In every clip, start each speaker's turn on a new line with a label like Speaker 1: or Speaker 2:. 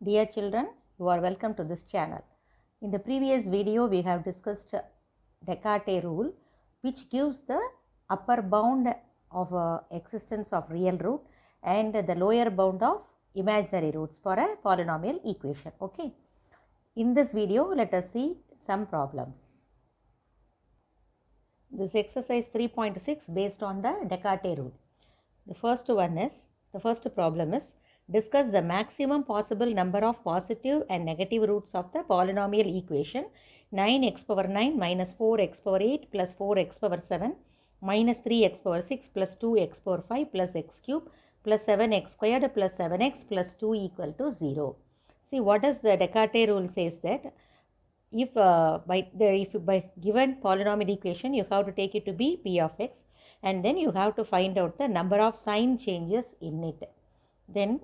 Speaker 1: Dear children, you are welcome to this channel. In the previous video, we have discussed Descartes rule, which gives the upper bound of existence of real root and the lower bound of imaginary roots for a polynomial equation. Okay. In this video, let us see some problems. This exercise 3.6 based on the Descartes rule. The first problem is discuss the maximum possible number of positive and negative roots of the polynomial equation 9x power 9 minus 4x power 8 plus 4x power 7 minus 3x power 6 plus 2x power 5 plus x cube plus 7x squared plus 7x plus 2 equal to 0. See, what does the Descartes rule says that if by given polynomial equation you have to take it to be p of x, and then you have to find out the number of sign changes in it. Then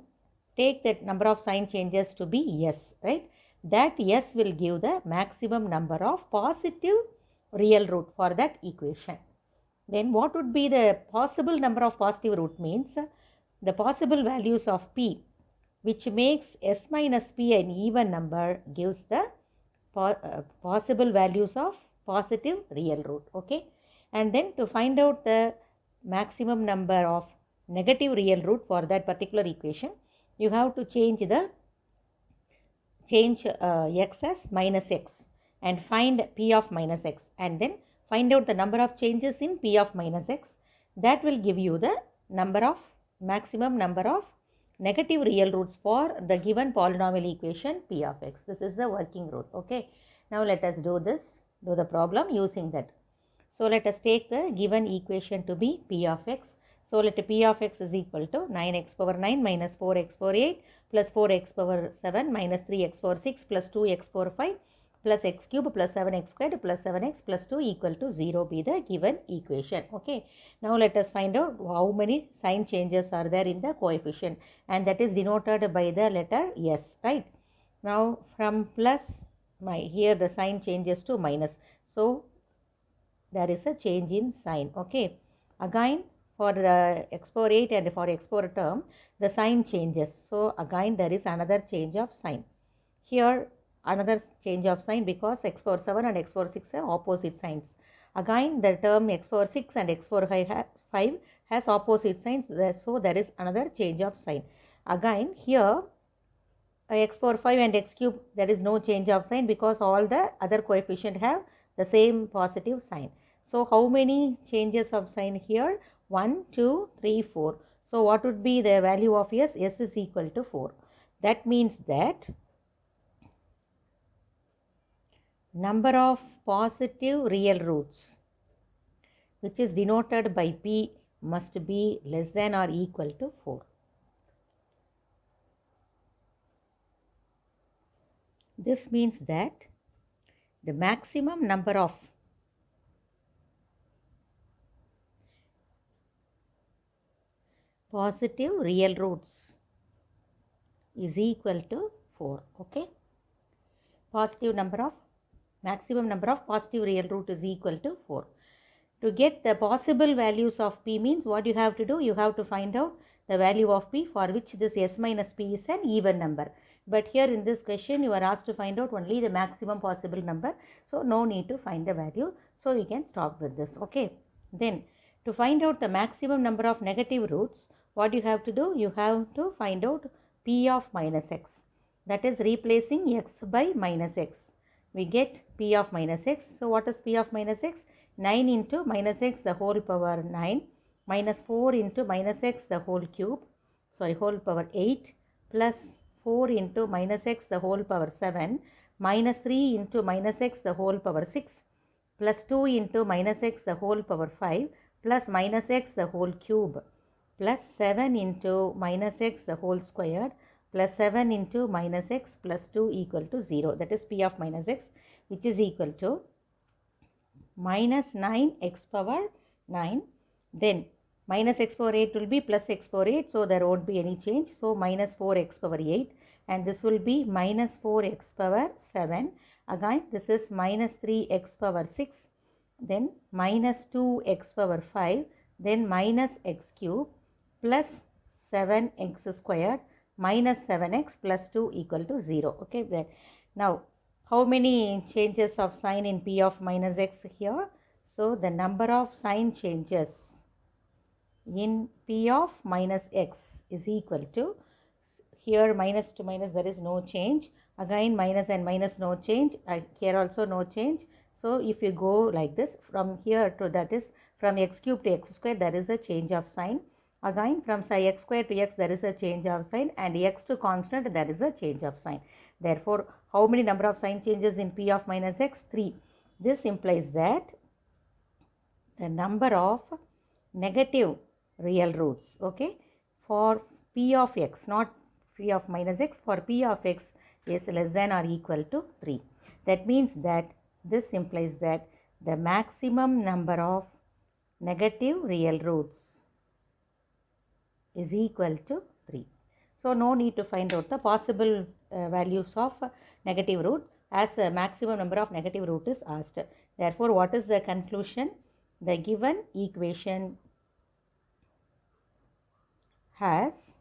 Speaker 1: take that number of sign changes to be s, right? That s will give the maximum number of positive real root for that equation. Then what would be the possible number of positive root means the possible values of p, which makes s minus p an even number, gives the possible values of positive real root. Okay. And then to find out the maximum number of negative real root for that particular equation, you have to change x as minus x and find p of minus x, and then find out the number of changes in p of minus x. That will give you the maximum number of negative real roots for the given polynomial equation p of x. This is the working root. Okay. Now let us do the problem using that. So let us take the given equation to be p of x. So let p of x is equal to 9x power 9 minus 4x power 8 plus 4x power 7 minus 3x power 6 plus 2x power 5 plus x cube plus 7x squared plus 7x plus 2 equal to 0 be the given equation. Okay. Now let us find out how many sign changes are there in the coefficient, and that is denoted by the letter s, right? Now from plus, here the sign changes to minus. So there is a change in sign. Okay. Again, for the x power 8 and for x power term, the sign changes. So again there is another change of sign. Here another change of sign because x power 7 and x power 6 are opposite signs. Again the term x power 6 and x power 5 has opposite signs. So there is another change of sign. Again here x power 5 and x cube, there is no change of sign because all the other coefficient have the same positive sign. So how many changes of sign here? 1, 2, 3, 4. So what would be the value of s? S is equal to 4. That means that number of positive real roots, which is denoted by p, must be less than or equal to 4. This means that the maximum number of positive real roots is equal to 4. Okay. Maximum number of positive real root is equal to 4. To get the possible values of p means what you have to do? You have to find out the value of p for which this s minus p is an even number. But here in this question you are asked to find out only the maximum possible number. So no need to find the value. So we can stop with this. Okay. Then to find out the maximum number of negative roots, what you have to do? You have to find out p of minus x. That is replacing x by minus x. We get p of minus x. So what is p of minus x? 9 into minus x the whole power 9 minus 4 into minus x the whole power 8 plus 4 into minus x the whole power 7 minus 3 into minus x the whole power 6 plus 2 into minus x the whole power 5 plus minus x the whole cube plus 7 into minus x the whole squared plus 7 into minus x plus 2 equal to 0. That is p of minus x, which is equal to minus 9x power 9. Then minus x power 8 will be plus x power 8. So there won't be any change. So minus 4x power 8. And this will be minus 4x power 7. Again this is minus 3x power 6. Then minus 2x power 5. Then minus x cube plus 7x squared minus 7x plus 2 equal to 0. Okay, there. Now, how many changes of sign in p of minus x here? So, the number of sign changes in p of minus x is equal to, here minus to minus there is no change, again minus and minus no change, here also no change. So, if you go like this from here to, that is from x cube to x square, there is a change of sign. Again from psi x square to x there is a change of sign, and x to constant there is a change of sign. Therefore, how many number of sign changes in p of minus x? 3. This implies that the number of negative real roots, okay, for p of x, not p of minus x, for p of x is less than or equal to 3. That means that this implies that the maximum number of negative real roots is equal to 3. So, no need to find out the possible values of negative root, as a maximum number of negative root is asked. Therefore, what is the conclusion? The given equation has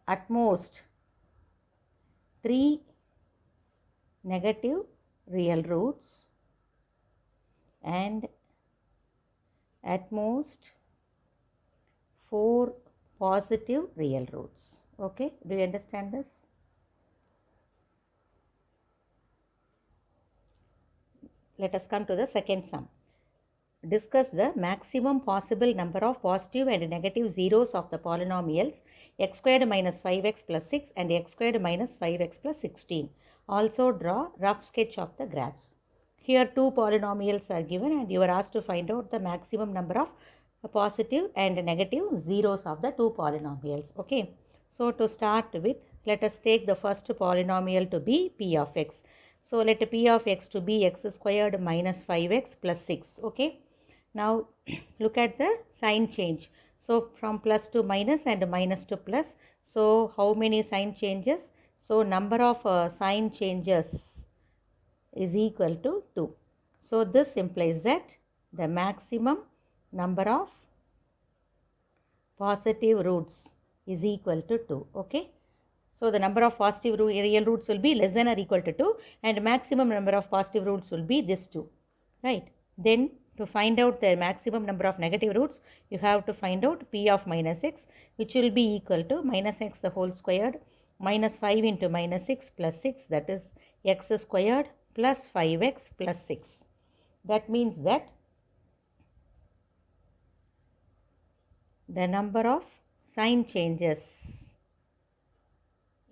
Speaker 1: at most 3 negative real roots and at most 4 positive real roots. Okay, do you understand this? Let us come to the second sum. Discuss the maximum possible number of positive and negative zeros of the polynomials x squared minus 5x plus 6 and x squared minus 5x plus 16. Also draw rough sketch of the graphs. Here 2 polynomials are given and you are asked to find out the maximum number of positive and negative zeros of the 2 polynomials. Okay. So, to start with, let us take the first polynomial to be p of x. So, let p of x to be x squared minus 5x plus 6. Okay. Now, look at the sign change. So, from plus to minus and minus to plus. So, how many sign changes? So, number of sign changes is equal to 2. So, this implies that the maximum number of positive roots is equal to 2. Okay. So, the number of positive real roots will be less than or equal to 2, and maximum number of positive roots will be this 2. Right. Then, to find out the maximum number of negative roots, you have to find out p of minus x, which will be equal to minus x the whole squared minus 5 into minus 6 plus 6, that is x squared plus 5x plus 6. That means that the number of sign changes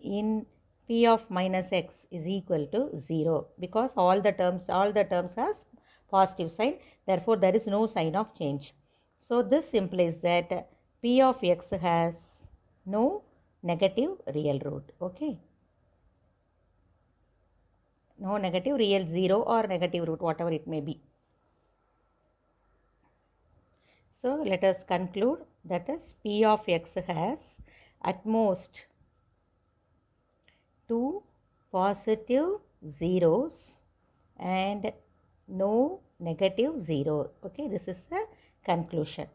Speaker 1: in p of minus x is equal to 0, because all the terms has positive sign. Therefore, there is no sign of change. So, this implies that p of x has no negative real root. Okay. No negative real 0 or negative root, whatever it may be. So, let us conclude that is p of x has at most 2 positive zeros and no negative 0. Okay, this is the conclusion.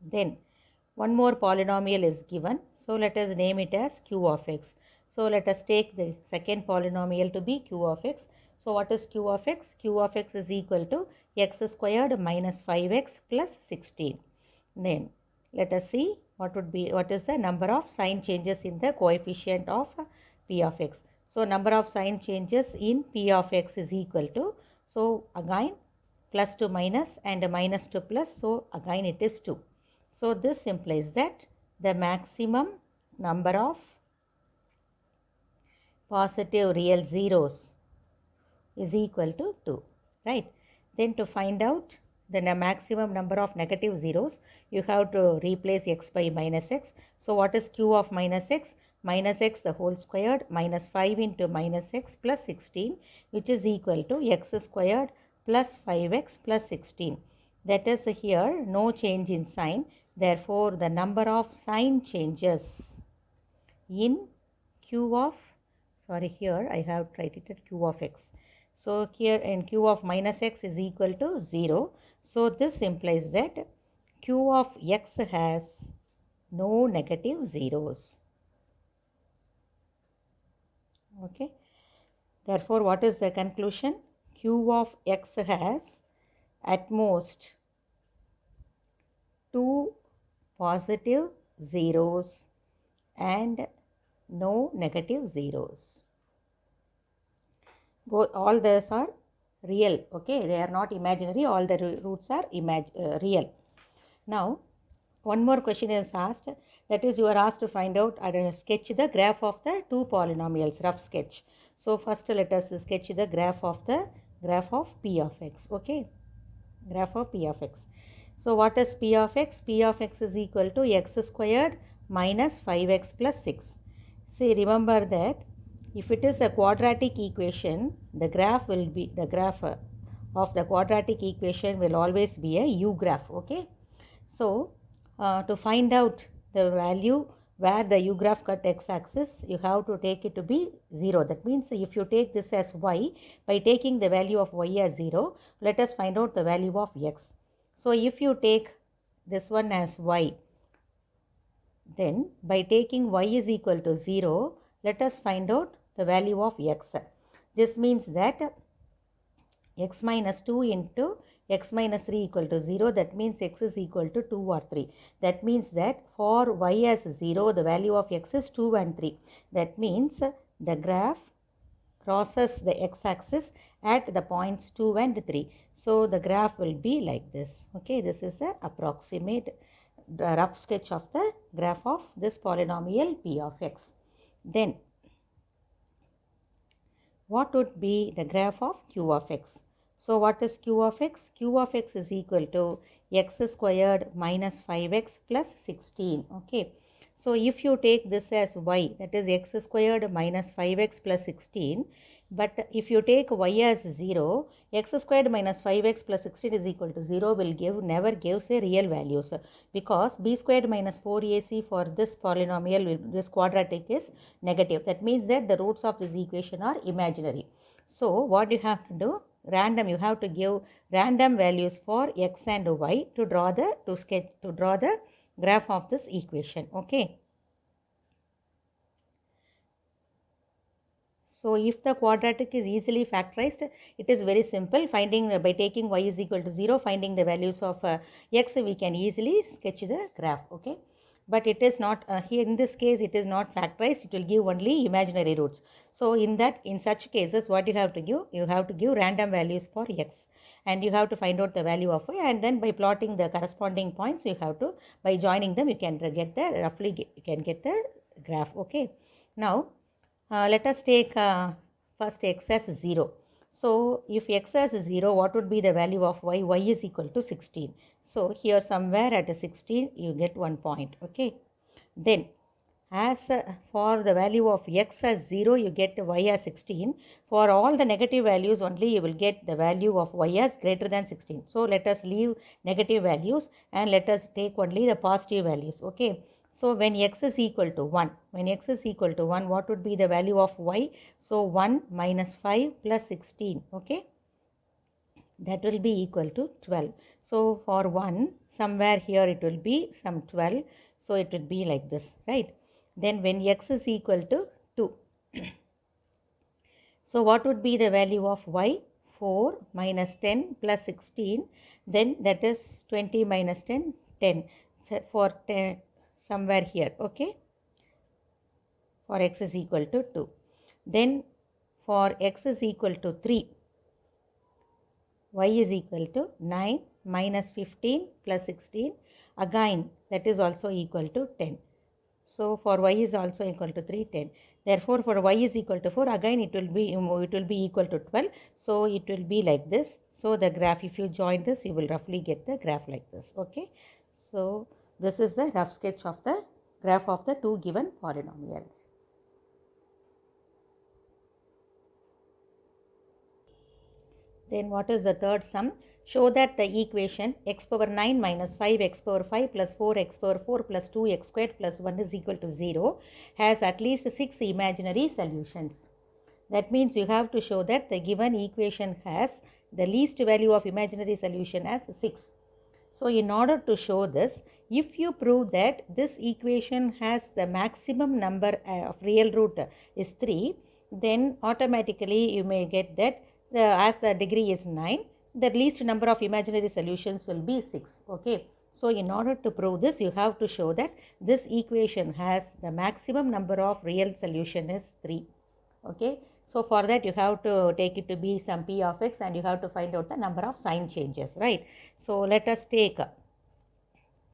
Speaker 1: Then one more polynomial is given. So, let us name it as q of x. So, let us take the second polynomial to be q of x. So, what is q of x? q of x is equal to x squared minus 5x plus 16. Then let us see what is the number of sign changes in the coefficient of p of x. So, number of sign changes in p of x is equal to, so again plus to minus and minus to plus, so again it is 2. So, this implies that the maximum number of positive real zeros is equal to 2, right. Then to find out the maximum number of negative zeros, you have to replace x by minus x. So, what is q of minus x? Minus x the whole squared minus 5 into minus x plus 16, which is equal to x squared plus 5x plus 16. That is here no change in sign. Therefore, the number of sign changes in q of, here I have written it q of x. So, here in q of minus x is equal to 0. So, this implies that q of x has no negative zeros. Okay. Therefore, what is the conclusion? Q of x has at most 2 positive zeros and no negative zeros. All these are real. Okay, they are not imaginary. All the roots are real. Now, one more question is asked, that is, you are asked to find out or sketch the graph of the two polynomials, rough sketch. So first let us sketch the graph of p of x. Okay, graph of p of x. So what is p of x? P of x is equal to x squared minus 5x plus 6. See, remember that if it is a quadratic equation, the graph of the quadratic equation will always be a u graph. Okay. So to find out the value where the u graph cut x-axis, you have to take it to be 0. That means if you take this as y, by taking the value of y as 0, let us find out the value of x. So if you take this one as y, then by taking y is equal to 0, let us find out the value of x. This means that x minus 2 into x minus 3 equal to 0, that means x is equal to 2 or 3. That means that for y as 0, the value of x is 2 and 3. That means the graph crosses the x-axis at the points 2 and 3. So the graph will be like this. Okay, this is the approximate rough sketch of the graph of this polynomial p of x. Then what would be the graph of q of x? So what is q of x? Q of x is equal to x squared minus 5x plus 16. Okay. So if you take this as y, that is x squared minus 5x plus 16, but if you take y as 0, x squared minus 5x plus 16 is equal to 0 will never gives a real values, because b squared minus 4ac for this polynomial, this quadratic is negative. That means that the roots of this equation are imaginary. So what you have to do? You have to give random values for x and y to draw the graph of this equation. Okay. So if the quadratic is easily factorized, it is very simple. Finding by taking y is equal to 0, finding the values of x, we can easily sketch the graph. Okay. But it is not here in this case, it is not factorized. It will give only imaginary roots. So in such cases, what you have to give? You have to give random values for x, and you have to find out the value of y, and then by plotting the corresponding points, you have to, by joining them, you can get the graph. Okay. Now let us take first x as 0. So if x as 0, what would be the value of y? Y is equal to 16. So here somewhere at 16 you get 1 point. Okay. Then as for the value of x as 0, you get y as 16. For all the negative values only, you will get the value of y as greater than 16. So let us leave negative values and let us take only the positive values. Okay. So when x is equal to 1, what would be the value of y? So 1 minus 5 plus 16. Okay. That will be equal to 12. So for 1, somewhere here it will be some 12. So it will be like this, right? Then when x is equal to 2. So what would be the value of y? 4 minus 10 plus 16. Then that is 20 minus 10, 10. So for 10, somewhere here. Okay. For x is equal to 2. Then for x is equal to 3. Y is equal to 9 minus 15 plus 16. Again, that is also equal to 10. So for y is also equal to 3, 10. Therefore, for y is equal to 4, again it will be equal to 12. So it will be like this. So the graph, if you join this, you will roughly get the graph like this. Okay. So this is the rough sketch of the graph of the two given polynomials. Then what is the third sum? Show that the equation x power 9 minus 5x power 5 plus 4x power 4 plus 2x squared plus 1 is equal to 0 has at least 6 imaginary solutions. That means you have to show that the given equation has the least value of imaginary solution as 6. So in order to show this, if you prove that this equation has the maximum number of real root is 3, then automatically you may get that as the degree is 9, the least number of imaginary solutions will be 6. Okay. So in order to prove this, you have to show that this equation has the maximum number of real solution is 3. Okay. So for that you have to take it to be some p of x and you have to find out the number of sign changes, right? So let us take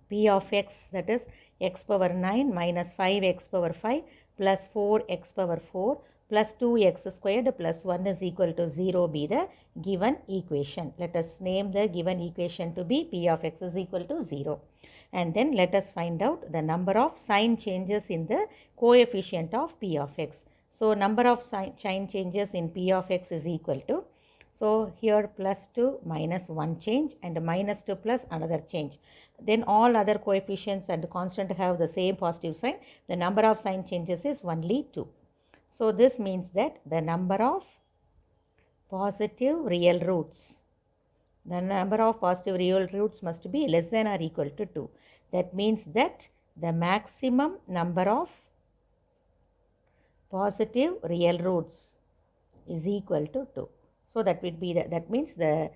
Speaker 1: p of x, that is x power 9 minus 5x power 5 plus 4x power 4 plus 2x squared plus 1 is equal to 0 be the given equation. Let us name the given equation to be p of x is equal to 0. And then let us find out the number of sign changes in the coefficient of p of x. So number of sign changes in p of x is equal to, so here plus 2 minus 1 change and minus 2 plus another change. Then all other coefficients and constant have the same positive sign. The number of sign changes is only 2. So this means that the number of positive real roots, the number of positive real roots must be less than or equal to 2. That means that the maximum number of positive real roots is equal to 2. So that would be that means the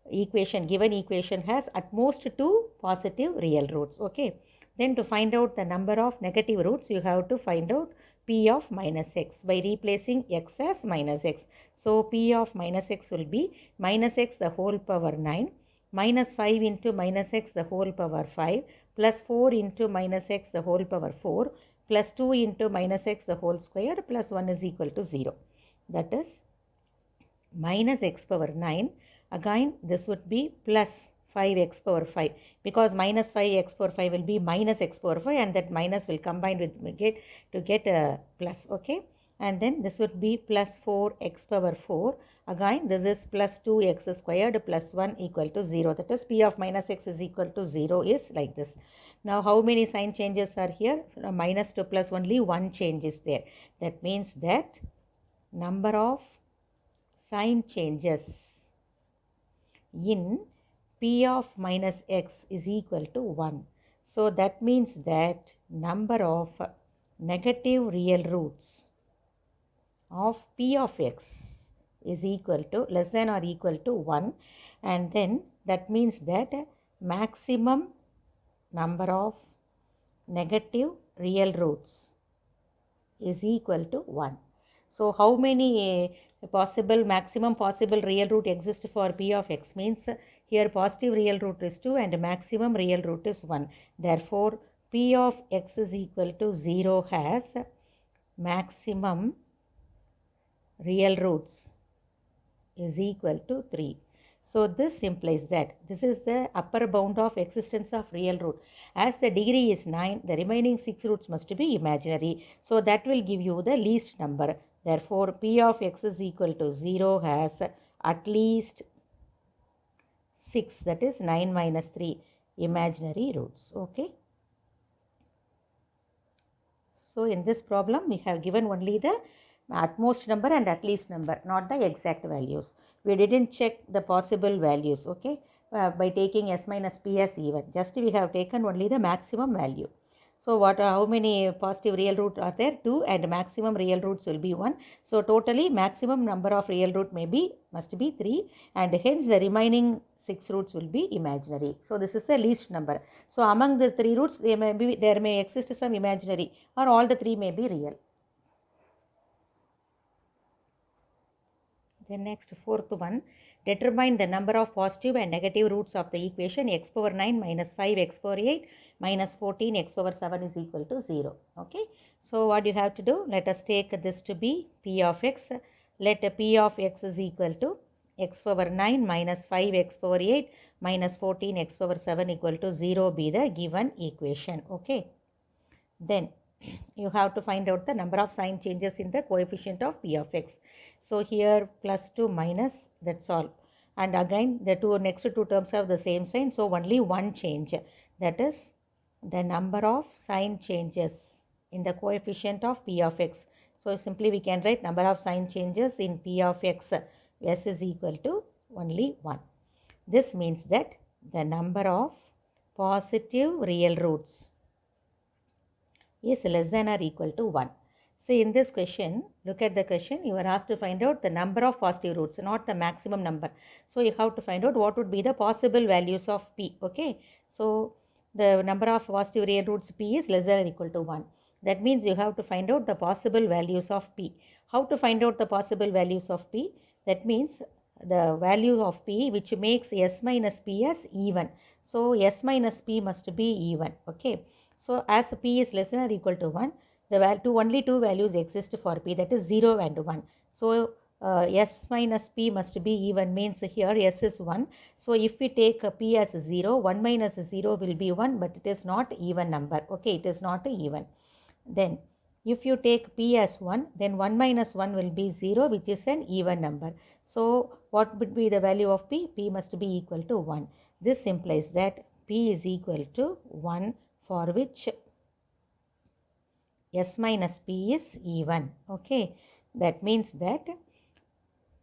Speaker 1: equation, given equation has at most 2 positive real roots. Okay. Then to find out the number of negative roots, you have to find out p of minus x by replacing x as minus x. So p of minus x will be minus x the whole power 9 minus 5 into minus x the whole power 5 plus 4 into minus x the whole power 4 plus 2 into minus x the whole square plus 1 is equal to 0. That is minus x power 9. Again this would be plus 5x power 5, because minus 5x power 5 will be minus x power 5 and that minus will combine with get a plus. Okay. And then this would be plus 4x power 4. Again this is plus 2x squared plus 1 equal to 0. That is p of minus x is equal to 0 is like this. Now how many sign changes are here? Minus 2 plus only 1 change is there. That means that number of sign changes in p of minus x is equal to 1. So that means that number of negative real roots of p of x is equal to less than or equal to 1, and then that means that maximum number of negative real roots is equal to 1. So how many maximum possible real root exist for p of x means here positive real root is 2 and maximum real root is 1. Therefore p of x is equal to 0 has maximum real roots is equal to 3. So this implies that this is the upper bound of existence of real root. As the degree is 9, the remaining 6 roots must be imaginary. So that will give you the least number. Therefore p of x is equal to 0 has at least 6, that is 9 minus 3 imaginary roots. Okay. So in this problem we have given only the utmost number and at least number, not the exact values. We didn't check the possible values, okay, by taking s minus p as even. Just we have taken only the maximum value. So how many positive real roots are there? 2, and maximum real roots will be 1. So totally maximum number of real root must be 3, and hence the remaining 6 roots will be imaginary. So this is the least number. So among the 3 roots there may exist some imaginary, or all the 3 may be real. The next fourth one, determine the number of positive and negative roots of the equation x power 9 minus 5 x power 8 minus 14 x power 7 is equal to 0. Okay. So what you have to do, let us take this to be p of x. Let p of x is equal to x power 9 minus 5 x power 8 minus 14 x power 7 equal to 0 be the given equation. Okay. Then you have to find out the number of sign changes in the coefficient of p of x. So here plus 2 minus, that's all. And again the next two terms have the same sign, so only one change, that is the number of sign changes in the coefficient of p of x. So simply we can write number of sign changes in p of x, s is equal to only 1. This means that the number of positive real roots is less than or equal to 1. See, in this question, look at the question, you are asked to find out the number of positive roots, not the maximum number. So you have to find out what would be the possible values of p, okay. So the number of positive real roots p is less than or equal to 1. That means you have to find out the possible values of p. How to find out the possible values of p? That means the value of p which makes s minus p as even. So s minus p must be even, okay. So as p is less than or equal to 1, only two values exist for p, that is 0 and 1. So s minus p must be even, means here s is 1. So if we take p as 0, 1 minus 0 will be 1, but it is not even number, okay, it is not even. Then if you take p as 1, then 1 minus 1 will be 0, which is an even number. So what would be the value of p? P must be equal to 1. This implies that p is equal to 1, for which s minus p is even, okay. That means that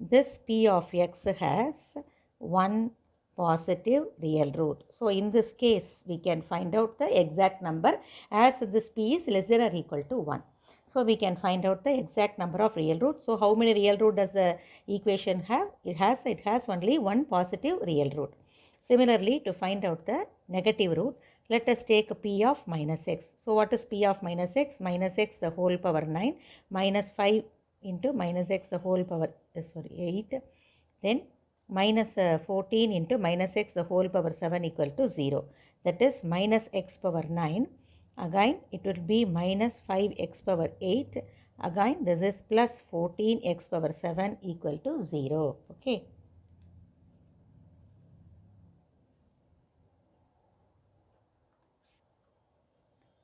Speaker 1: this p of x has one positive real root. So in this case, we can find out the exact number, as this p is less than or equal to 1. So we can find out the exact number of real roots. So how many real root does the equation have? It has only one positive real root. Similarly, to find out the negative root, let us take p of minus x. So what is p of minus x? Minus x the whole power 9 minus 5 into minus x the whole power 8, then minus 14 into minus x the whole power 7 equal to 0. That is minus x power 9. Again it will be minus 5x power 8. Again this is plus 14x power 7 equal to 0. Okay.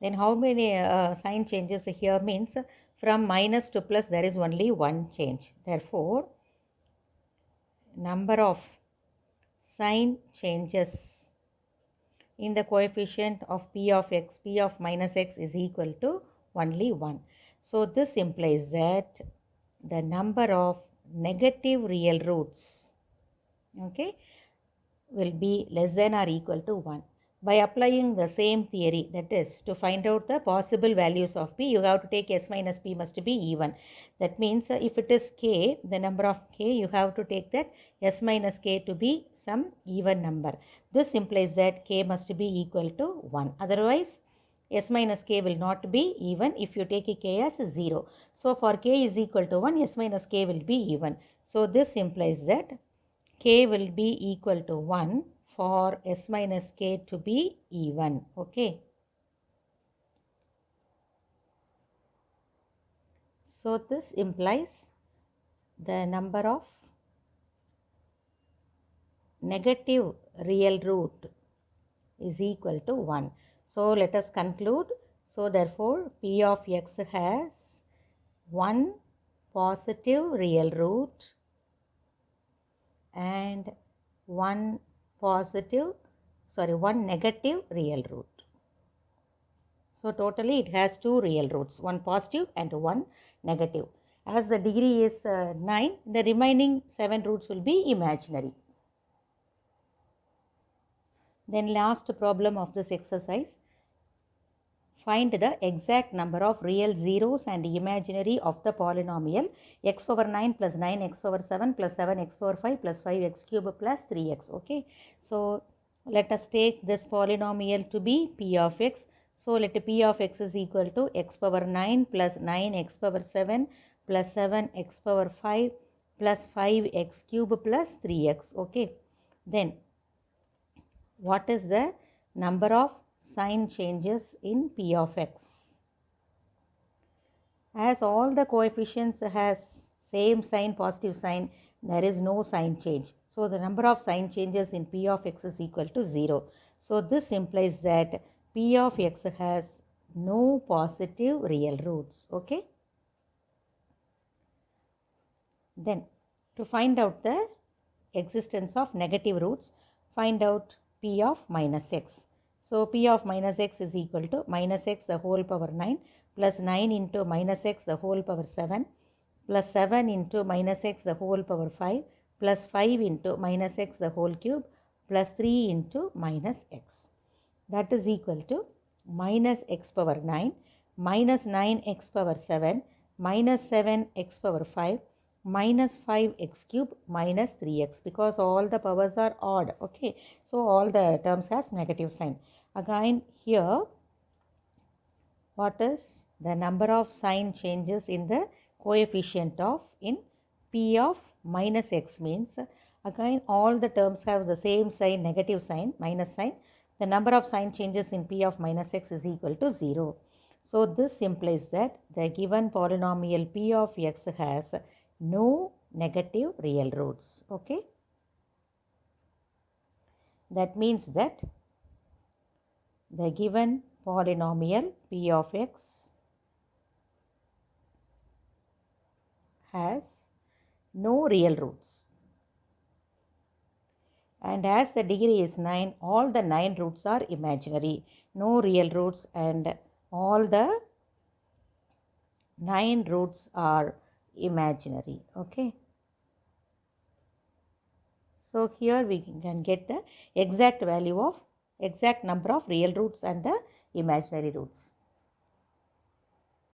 Speaker 1: Then how many sign changes here? Means from minus to plus there is only one change. Therefore, number of sign changes in the coefficient of p of x, p of minus x is equal to only 1. So this implies that the number of negative real roots, okay, will be less than or equal to 1. By applying the same theory, that is, to find out the possible values of p, you have to take s minus p must be even. That means if it is k, the number of k, you have to take that s minus k to be some even number. This implies that k must be equal to 1. Otherwise, s minus k will not be even if you take a k as 0. So for k is equal to 1, s minus k will be even. So this implies that k will be equal to 1 for s minus k to be even, okay. So this implies the number of negative real root is equal to 1. So let us conclude. So therefore p of x has one positive real root and one negative real root. So totally it has two real roots, one positive and one negative. As the degree is 9, the remaining 7 roots will be imaginary. Then last problem of this exercise, find the exact number of real zeros and imaginary of the polynomial x power 9 plus 9x power 7 plus 7x power 5 plus 5x cube plus 3x, okay. So let us take this polynomial to be p of x. So let p of x is equal to x power 9 plus 9x power 7 plus 7x power 5 plus 5x cube plus 3x, okay. Then what is the number of sign changes in p of x? As all the coefficients has same sign, positive sign, there is no sign change. So the number of sign changes in p of x is equal to 0. So this implies that p of x has no positive real roots, okay. Then to find out the existence of negative roots, find out p of minus x. So p of minus x is equal to minus x the whole power 9 plus 9 into minus x the whole power 7 plus 7 into minus x the whole power 5 plus 5 into minus x the whole cube plus 3 into minus x. That is equal to minus x power 9 minus 9x power 7 minus 7x power 5 minus 5x cube minus 3x, because all the powers are odd. Okay, so all the terms has negative sign. Again here, what is the number of sign changes in the coefficient of in p of minus x means, again all the terms have the same sign, negative sign, minus sign. The number of sign changes in p of minus x is equal to 0. So this implies that the given polynomial p of x has no negative real roots. Okay, that means that the given polynomial p of x has no real roots. And as the degree is 9, all the 9 roots are imaginary, no real roots, and all the 9 roots are imaginary. Okay. So here we can get the exact value of exact number of real roots and the imaginary roots.